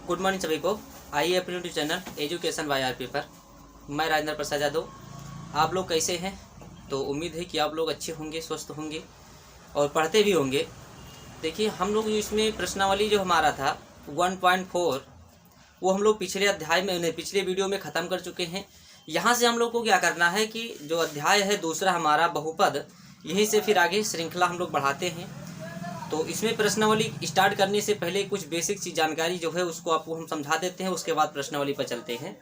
Good morning सभी को। आइए अपने YouTube channel education by RP पर। मैं राजेंद्र प्रसाद यादव। आप लोग कैसे हैं? तो उम्मीद है कि आप लोग अच्छे होंगे, स्वस्थ होंगे और पढ़ते भी होंगे। देखिए, हम लोग इसमें प्रश्नावली जो हमारा था 1.4 वो हम लोग पिछले अध्याय में, पिछले वीडियो में ख़त्म कर चुके हैं। यहाँ से हम लोग को क्या करना है कि जो अध्याय है दूसरा हमारा बहुपद, यहीं से फिर आगे श्रृंखला हम लोग बढ़ाते हैं। तो इसमें प्रश्नावली स्टार्ट करने से पहले कुछ बेसिक सी जानकारी जो है उसको आपको हम समझा देते हैं, उसके बाद प्रश्नावली पर चलते हैं।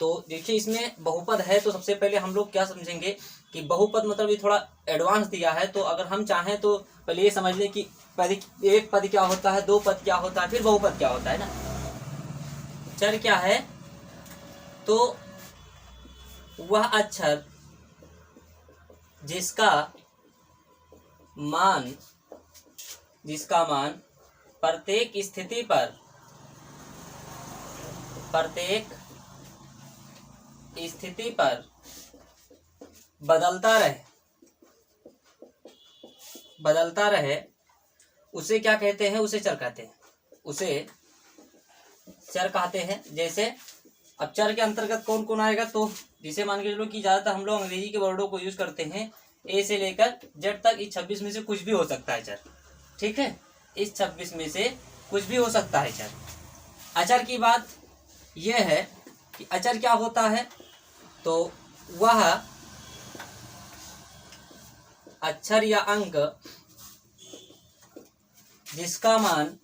तो देखिए, इसमें बहुपद है तो सबसे पहले हम लोग क्या समझेंगे कि बहुपद मतलब ये थोड़ा एडवांस दिया है। तो अगर हम चाहें तो पहले ये समझ लें कि एक पद क्या होता है, दो पद क्या होता है, फिर बहुपद क्या होता है ना। चर क्या है? तो वह अक्षर जिसका मान प्रत्येक स्थिति पर बदलता रहे उसे क्या कहते हैं? उसे चर कहते हैं। उसे चर कहते हैं। जैसे अब चर के अंतर्गत कौन कौन आएगा? तो जिसे मान के चलो कि ज्यादातर हम लोग अंग्रेजी के वर्डों को यूज करते हैं। ए से लेकर जेड तक इस 26 में से कुछ भी हो सकता है चर। ठीक है, इस 26 में से कुछ भी हो सकता है चर। अचर की बात यह है कि अचर क्या होता है? तो वह अक्षर या अंक जिसका मान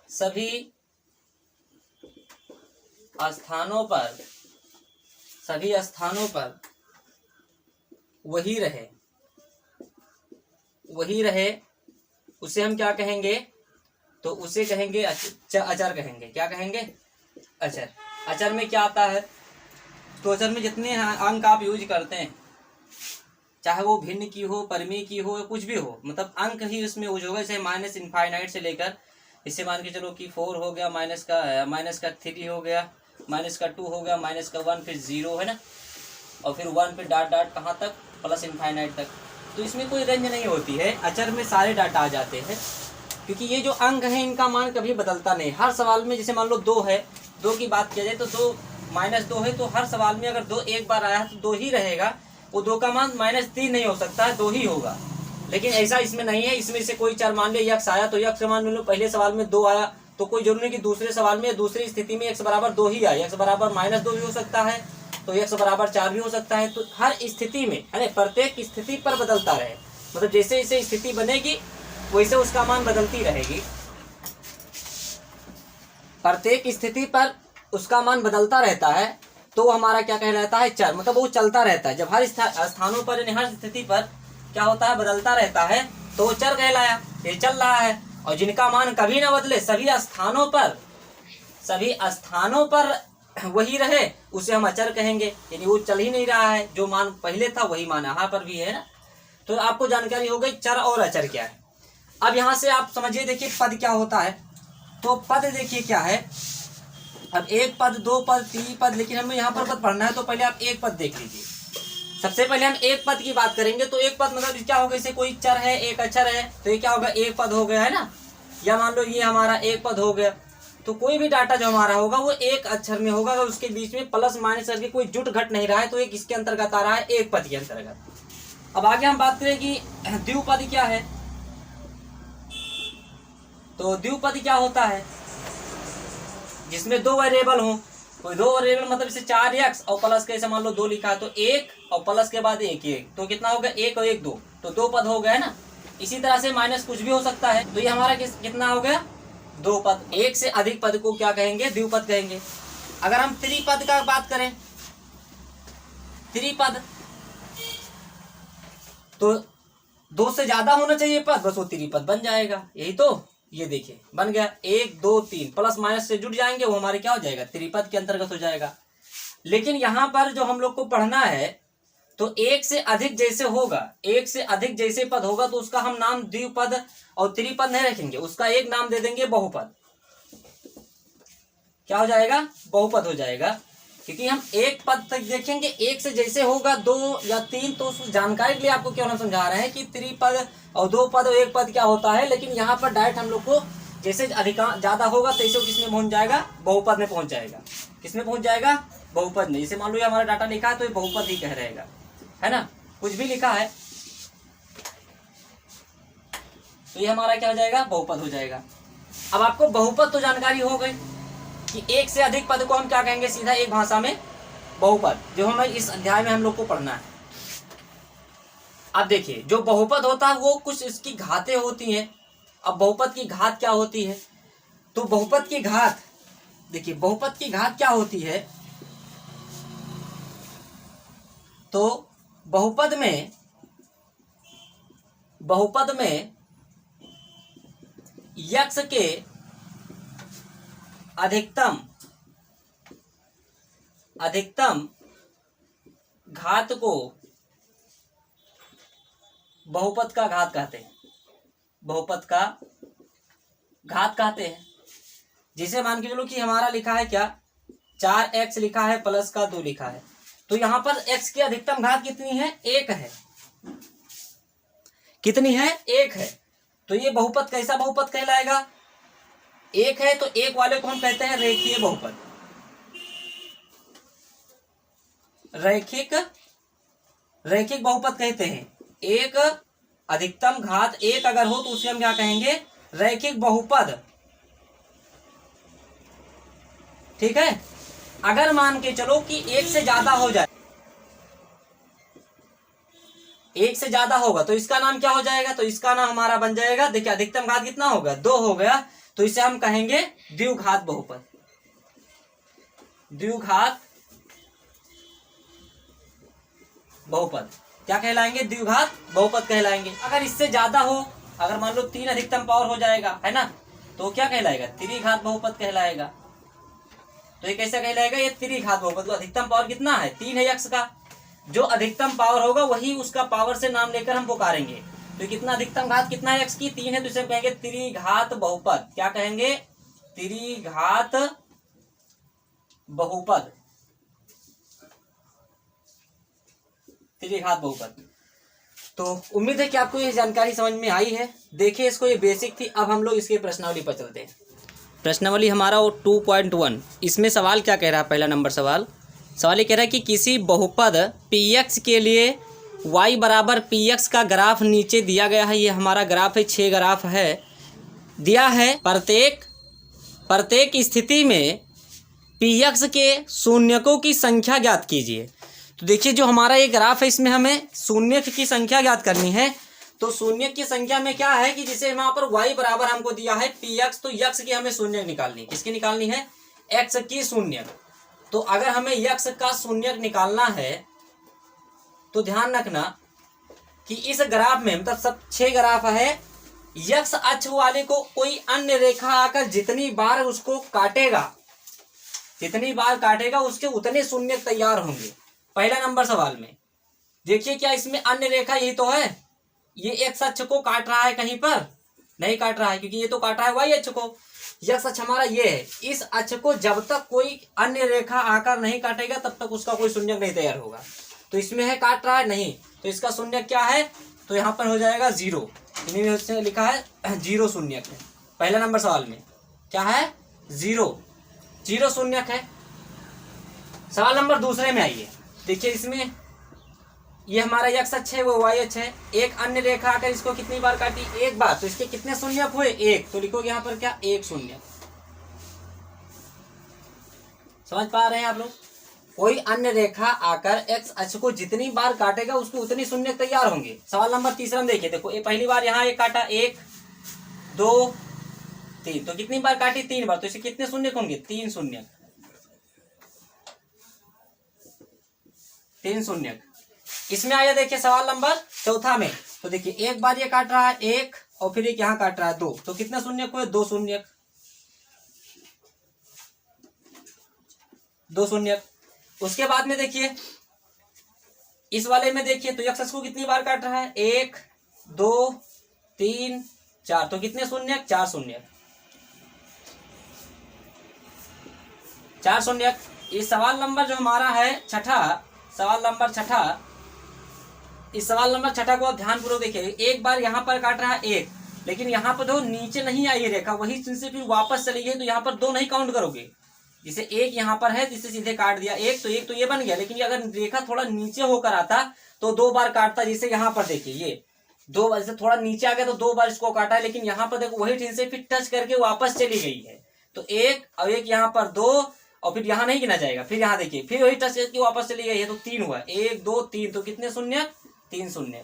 सभी स्थानों पर वही रहे उसे हम क्या कहेंगे? तो उसे कहेंगे अचर कहेंगे। क्या कहेंगे? अचर। अचर में क्या आता है? तो अचर में जितने अंक आप यूज करते हैं, चाहे वो भिन्न की हो, परिमेय की हो, कुछ भी हो, मतलब अंक ही उसमें यूज होगा। जैसे माइनस इनफाइनाइट से लेकर इससे मान के चलो कि 4 हो गया, माइनस का 3 हो गया, माइनस का 2 हो गया, माइनस का 1, फिर 0 है ना, और फिर 1 पे डॉट कहाँ तक? प्लस इनफाइनाइट तक। तो इसमें कोई रेंज नहीं होती है, अचर में सारे डाटा आ जाते हैं, क्योंकि ये जो अंक है इनका मान कभी बदलता नहीं। हर सवाल में जैसे मान लो 2 है, 2 की बात किया जाए तो 2 -2 है, तो हर सवाल में अगर 2 एक बार आया है तो 2 ही रहेगा। वो 2 का मान -3 नहीं हो सकता है, 2 ही होगा। लेकिन ऐसा इसमें नहीं है। इसमें से कोई चर मान लिया यक्स आया तो यक्स मान लो पहले सवाल में 2 आया, तो कोई जरूरी नहीं कि दूसरे सवाल में, दूसरी स्थिति में x बराबर 2 ही आए। x बराबर -2 भी हो सकता है, तो x बराबर 4 भी हो सकता है। तो हर स्थिति में, यानी प्रत्येक स्थिति पर बदलता रहे, मतलब जैसे जैसे स्थिति बनेगी वैसे उसका मान बदलती रहेगी। प्रत्येक स्थिति पर उसका मान बदलता रहता है, तो हमारा क्या कहलाता है? चर। मतलब वो चलता रहता है। जब हर स्थानों पर, यानी हर स्थिति पर क्या होता है? बदलता रहता है, तो वो चर कहलाया। ये चल रहा है। और जिनका मान कभी ना बदले, सभी स्थानों पर वही रहे, उसे हम अचर कहेंगे। यानी वो चल ही नहीं रहा है, जो मान पहले था वही मान यहाँ पर भी है ना। तो आपको जानकारी हो गई चर और अचर क्या है। अब यहाँ से आप समझिए, देखिए पद क्या होता है। तो पद देखिए क्या है। अब एक पद, दो पद, तीन पद, लेकिन हमें यहाँ पर पद पढ़ना है तो पहले आप एक पद देख लीजिए। सबसे पहले हम एक पद की बात करेंगे। तो एक पद मतलब क्या होगा? जैसे कोई चर है, एक अक्षर है, तो ये क्या होगा? एक पद हो गया है ना। या मान लो ये हमारा एक पद हो गया, तो कोई भी डाटा जो हमारा होगा वो एक अक्षर में होगा। अगर उसके बीच में प्लस माइनस करके कोई जुट घट नहीं रहा है, तो एक इसके अंतर्गत आ रहा है, एक पद के अंतर्गत। अब आगे हम बात करें कि द्विपद क्या है। तो द्विपद क्या होता है? जिसमें 2 वेरिएबल हो। कोई 2 वेरिएबल मतलब जैसे 4x और प्लस के, मान लो 2 लिखा है, तो 1 और प्लस के बाद 1, तो कितना हो गया? 1 और 1 2, तो 2 पद हो गए ना। इसी तरह से माइनस कुछ भी हो सकता है, तो ये हमारा कितना हो गया? 2 पद। एक से अधिक पद को क्या कहेंगे? द्विपद कहेंगे। अगर हम त्रिपद का बात करें, त्रिपद तो 2 से ज्यादा होना चाहिए पद, बस वो त्रिपद बन जाएगा। यही तो, ये देखिए बन गया 1 2 3, प्लस माइनस से जुड़ जाएंगे, वो हमारे क्या हो जाएगा? त्रिपद के अंतर्गत हो जाएगा। लेकिन यहाँ पर जो हम लोग को पढ़ना है, तो एक से अधिक जैसे होगा, एक से अधिक जैसे पद होगा, तो उसका हम नाम द्विपद और त्रिपद नहीं रखेंगे, उसका एक नाम दे देंगे बहुपद। क्या हो जाएगा? बहुपद हो जाएगा। क्योंकि हम एक पद तक देखेंगे, एक से जैसे होगा 2 या 3, तो उस जानकारी के लिए आपको क्यों हम समझा रहे हैं कि त्रिपद और 2 पद और 1 पद क्या होता है। लेकिन यहाँ पर डायरेक्ट हम लोग को जैसे अधिकांश ज्यादा होगा तैसे वो किसमें पहुंच जाएगा, बहुपद में पहुंच जाएगा। किसमें पहुंच जाएगा, बहुपद में। जैसे मान लो ये हमारा डाटा लिखा है तो ये बहुपद ही कह रहेगा, है ना, कुछ भी लिखा है तो ये हमारा क्या हो जाएगा, बहुपद हो जाएगा। अब आपको बहुपद तो जानकारी हो गई कि एक से अधिक पद को हम क्या कहेंगे, सीधा एक भाषा में बहुपद, जो हमें इस अध्याय में हम लोग को पढ़ना है। अब देखिए जो बहुपद होता है वो कुछ इसकी घातें होती हैं। अब बहुपद की घात क्या होती है, तो बहुपद की घात, देखिए बहुपद की घात क्या होती है, तो बहुपद में यक्ष के अधिकतम घात को बहुपद का घात कहते हैं, बहुपद का घात कहते हैं। जिसे मान के चलो कि हमारा लिखा है क्या, 4x लिखा है प्लस का 2 लिखा है, तो यहां पर x की अधिकतम घात कितनी है, 1 है। कितनी है, 1 है। तो ये बहुपद कैसा बहुपद कहलाएगा, 1 है, तो 1 वाले को हम कहते हैं रेखीय बहुपद। रैखिक बहुपद कहते हैं। एक अधिकतम घात 1 अगर हो तो उसे हम क्या कहेंगे, रैखिक बहुपद। ठीक है। अगर मान के चलो कि 1 से ज्यादा हो जाए, 1 से ज्यादा होगा तो इसका नाम क्या हो जाएगा, तो इसका नाम हमारा बन जाएगा, देखिए अधिकतम घात कितना होगा, 2 हो गया, तो इसे हम कहेंगे द्विघात बहुपद। द्विघात बहुपद क्या कहलाएंगे, द्विघात बहुपद कहलाएंगे। अगर इससे ज्यादा हो, अगर मान लो 3 अधिकतम पावर हो जाएगा, है ना, तो क्या कहलाएगा, त्रिघात बहुपद कहलाएगा। तो ये कैसा कहलाएगा, ये त्रिघात बहुपद। तो अधिकतम पावर कितना है, 3 है यक्ष का, जो अधिकतम पावर होगा वही उसका पावर से नाम लेकर हम पुकारेंगे। तो कितना अधिकतम घात कितना है, यक्ष की 3 है, तो इसे कहेंगे त्रिघात बहुपद। क्या कहेंगे, त्रिघात बहुपद, त्रिघात बहुपद। तो उम्मीद है कि आपको ये जानकारी समझ में आई है। देखिए इसको, ये बेसिक थी। अब हम लोग इसके प्रश्नावली पर चलते हैं। प्रश्नावली हमारा वो 2.1, इसमें सवाल क्या कह रहा है, पहला नंबर सवाल ये कह रहा है कि किसी बहुपद px के लिए y बराबर px का ग्राफ नीचे दिया गया है। ये हमारा ग्राफ है, 6 ग्राफ है दिया है। प्रत्येक स्थिति में px के शून्यकों की संख्या ज्ञात कीजिए। तो देखिए जो हमारा ये ग्राफ है, इसमें हमें शून्य की संख्या ज्ञात करनी है। तो शून्य की संख्या में क्या है कि जिसे वहां पर y बराबर हमको दिया है px, तो यक्ष की हमें शून्य निकालनी है। किसकी निकालनी है, x की शून्य। तो अगर हमें यक्ष का शून्य निकालना है तो ध्यान रखना कि इस ग्राफ में, मतलब सब 6 ग्राफ है, यक्ष अक्ष वाले को कोई अन्य रेखा आकर जितनी बार उसको काटेगा, उसके उतने शून्य तैयार होंगे। पहला नंबर सवाल में देखिए क्या इसमें अन्य रेखा यही तो है, ये एक्स अक्ष को काट रहा है, कहीं पर नहीं काट रहा है, क्योंकि ये तो काट रहा है वाई अक्ष को। यक्ष अक्ष हमारा ये है, इस अक्ष को जब तक कोई अन्य रेखा आकर नहीं काटेगा तब तक उसका कोई शून्य नहीं तैयार होगा। तो इसमें है काट रहा है नहीं, तो इसका शून्य क्या है, तो यहाँ पर हो जाएगा 0। इन्हीं लिखा है 0 शून्य है। पहला नंबर सवाल में क्या है, 0 शून्य है। सवाल नंबर दूसरे में आइए। देखिए इसमें ये हमारा यक्ष अक्ष है, वो वाई अक्ष है। एक अन्य रेखा आकर इसको कितनी बार काटी, 1 बार, तो इसके कितने शून्य हुए, 1। तो लिखोगे यहाँ पर क्या, 1 शून्य। समझ पा रहे हैं आप लोग, कोई अन्य रेखा आकर एक्स अक्ष को जितनी बार काटेगा उसको उतनी शून्य तैयार होंगे। सवाल नंबर तीसरा में देखिए, देखो ये पहली बार यहाँ एक काटा, 1 2 3, तो कितनी बार काटी, 3 बार, तो इसे कितने शून्य होंगे, 3 शून्य। 3 शून्य। इसमें आया देखिए सवाल नंबर चौथा में, तो देखिए एक बार ये काट रहा है 1 और फिर एक यहाँ काट रहा है 2, तो कितने शून्य हुए, 2 शून्य। 2 शून्य। उसके बाद में देखिए इस वाले में देखिए, तो यक्ष को कितनी बार काट रहा है, 1 2 3 4, तो कितने शून्य, 4 शून्य। 4 शून्य। ये सवाल नंबर जो हमारा है छठा, सवाल नंबर छठा, इस सवाल नंबर छठा को आप ध्यानपूर्वक देखिए। एक बार यहाँ पर काट रहा है एक, लेकिन यहाँ पर जो नीचे नहीं आई रेखा वही से फिर वापस चली गई, तो यहाँ पर 2 नहीं काउंट करोगे। जिसे एक यहाँ पर है जिसे सीधे काट दिया एक तो ये बन गया, लेकिन अगर रेखा थोड़ा नीचे होकर आता तो 2 बार काटता। जिसे यहाँ पर देखिए ये 2 बार से थोड़ा नीचे आ गया तो 2 बार इसको काटा है, लेकिन यहाँ पर देखो वही ठीक से फिर टच करके वापस चली गई है। तो एक और एक यहाँ पर 2 और फिर यहाँ नहीं गिना जाएगा। फिर यहाँ देखिए फिर वही टच करके वापस चली गई है, तो 3 हुआ, 1 2 3, तो कितने शून्य, 3 शून्य,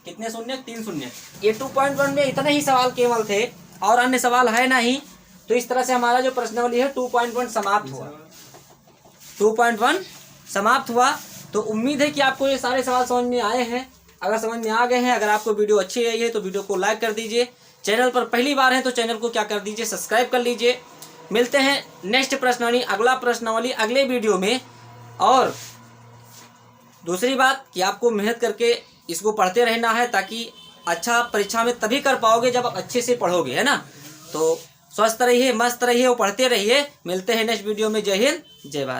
कितने शून्य, 3 शून्य। ये 2.1 में इतने ही सवाल केवल थे और अन्य सवाल है नहीं। तो इस तरह से हमारा जो प्रश्नावली है 2.1 समाप्त हुआ, 2.1 समाप्त हुआ। तो उम्मीद है कि आपको ये सारे सवाल समझ में आए हैं। अगर समझ में आ गए हैं, अगर आपको वीडियो अच्छी आई है तो वीडियो को लाइक कर दीजिए। चैनल पर पहली बार है तो चैनल को क्या कर दीजिए, सब्सक्राइब कर लीजिए। मिलते हैं नेक्स्ट प्रश्नावली, अगला प्रश्नावली अगले वीडियो में। और दूसरी बात कि आपको मेहनत करके इसको पढ़ते रहना है, ताकि अच्छा परीक्षा में तभी कर पाओगे जब आप अच्छे से पढ़ोगे, है ना। तो स्वस्थ रहिए, मस्त रहिए और पढ़ते रहिए। मिलते हैं नेक्स्ट वीडियो में। जय हिंद, जय भारत।